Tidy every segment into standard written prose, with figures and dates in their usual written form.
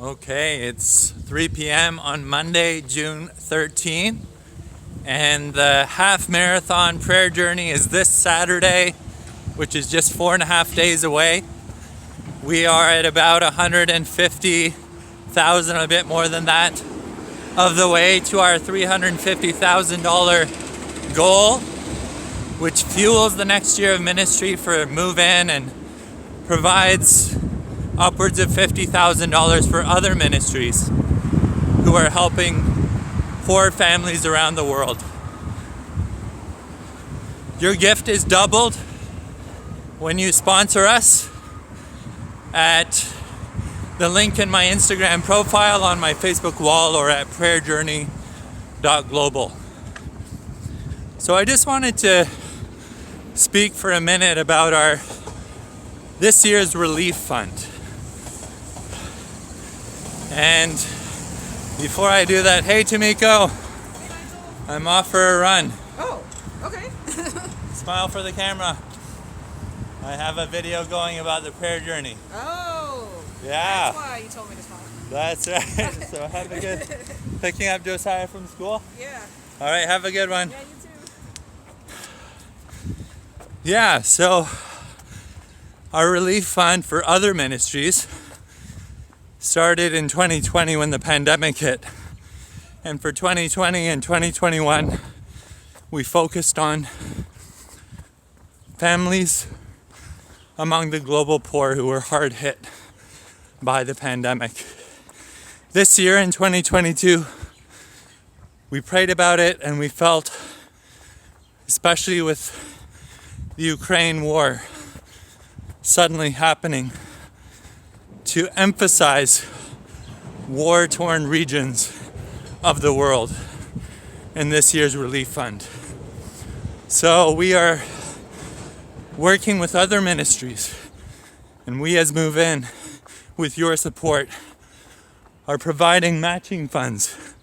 Okay, it's 3 p.m. on Monday, June 13th, and the half marathon prayer journey is this Saturday, which is just 4.5 days away. We are at about 150,000, a bit more than that, of the way to our $350,000 goal, which fuels the next year of ministry for Move In and provides upwards of $50,000 for other ministries who are helping poor families around the world. Your gift is doubled when you sponsor us at the link in my Instagram profile, on my Facebook wall, or at prayerjourney.global. So I just wanted to speak for a minute about this year's relief fund. And before I do that, hey Tamiko, I'm off for a run. Oh, okay. Smile for the camera. I have a video going about the prayer journey. Oh, yeah. That's why you told me to smile. That's right. So have a good picking up Josiah from school. Yeah. All right, have a good one. Yeah, you too. Yeah, so our relief fund for other ministries started in 2020 when the pandemic hit. And for 2020 and 2021, we focused on families among the global poor who were hard hit by the pandemic. This year in 2022, we prayed about it, and we felt, especially with the Ukraine war suddenly happening, to emphasize war-torn regions of the world in this year's relief fund. So we are working with other ministries, and we as Move In, with your support, are providing matching funds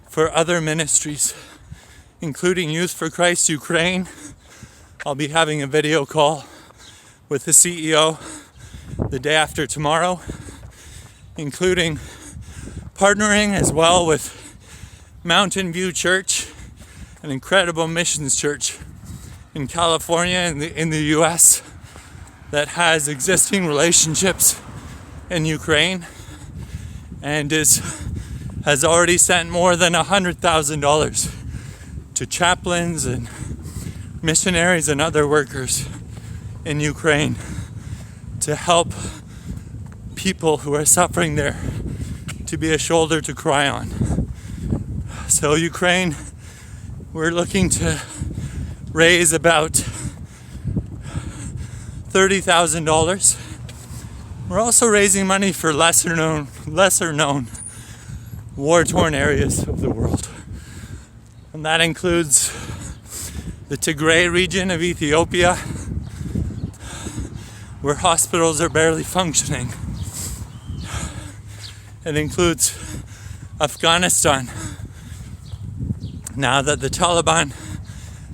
for other ministries, including Youth for Christ Ukraine. I'll be having a video call with the CEO the day after tomorrow, including partnering as well with Mountain View Church, an incredible missions church in California in the US that has existing relationships in Ukraine and has already sent more than $100,000 to chaplains and missionaries and other workers in Ukraine to help people who are suffering there, to be a shoulder to cry on. So Ukraine, we're looking to raise about $30,000. We're also raising money for lesser known war-torn areas of the world. And that includes the Tigray region of Ethiopia, where hospitals are barely functioning. It includes Afghanistan, now that the Taliban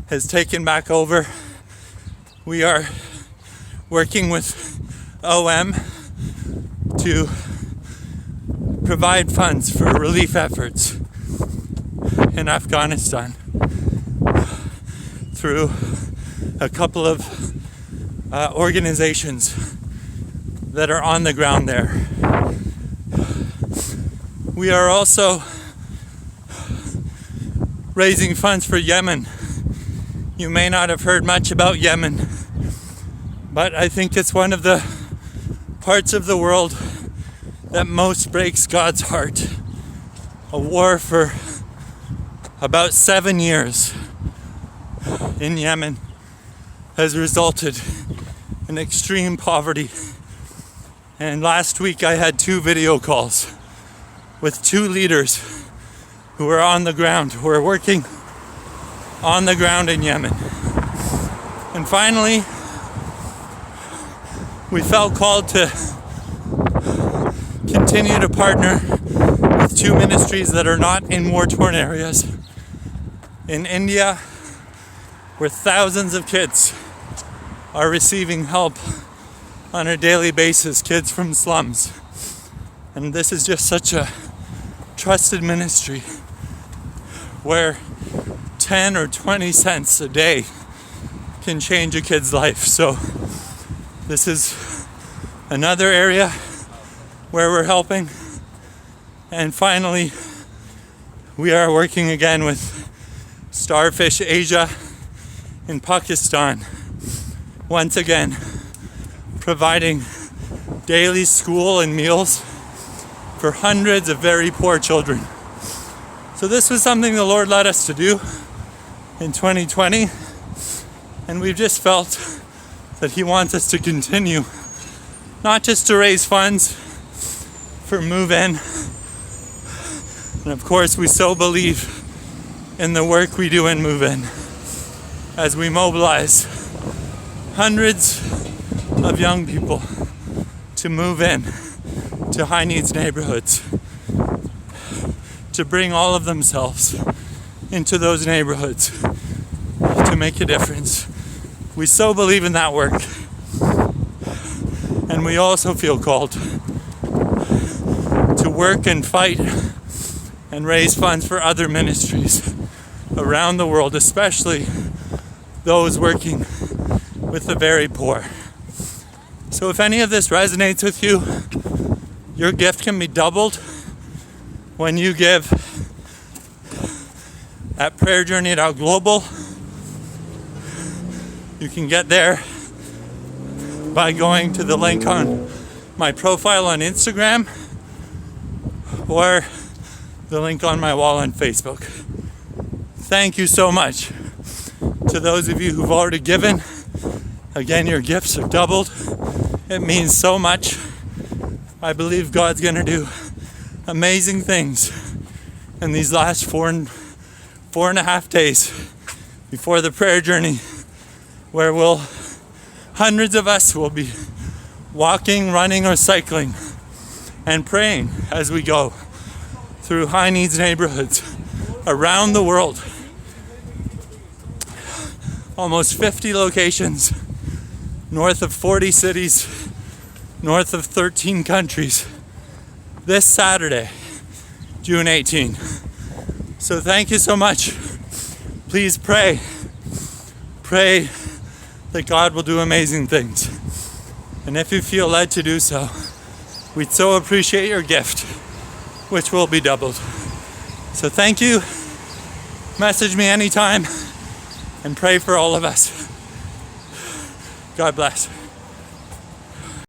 has taken back over. We are working with OM to provide funds for relief efforts in Afghanistan through a couple of organizations that are on the ground there. We are also raising funds for Yemen. You may not have heard much about Yemen, but I think it's one of the parts of the world that most breaks God's heart. A war for about 7 years in Yemen has resulted in extreme poverty. And last week I had 2 video calls with 2 leaders who are on the ground, who are working on the ground in Yemen. And finally, we felt called to continue to partner with 2 ministries that are not in war-torn areas. In India, where thousands of kids are receiving help on a daily basis, kids from slums, And this is just such a trusted ministry where 10 or 20 cents a day can change a kid's life. So this is another area where we're helping. And finally, we are working again with Starfish Asia in Pakistan. Once again, providing daily school and meals for hundreds of very poor children. So this was something the Lord led us to do in 2020, and we've just felt that He wants us to continue, not just to raise funds for Move In, and of course we so believe in the work we do in Move In as we mobilize hundreds of young people to move in to high needs neighborhoods, to bring all of themselves into those neighborhoods to make a difference. We so believe in that work, and we also feel called to work and fight and raise funds for other ministries around the world, especially those working with the very poor. So if any of this resonates with you, your gift can be doubled when you give at prayerjourney.global. You can get there by going to the link on my profile on Instagram or the link on my wall on Facebook. Thank you so much to those of you who've already given. Again, your gifts are doubled. It means so much. I believe God's gonna do amazing things in these last four and a half days before the prayer journey, where hundreds of us will be walking, running, or cycling and praying as we go through high needs neighborhoods around the world. Almost 50 locations, north of 40 cities, north of 13 countries, this Saturday, June 18. So thank you so much. Please pray that God will do amazing things. And if you feel led to do so, we'd so appreciate your gift, which will be doubled. So thank you. Message me anytime and pray for all of us. God bless.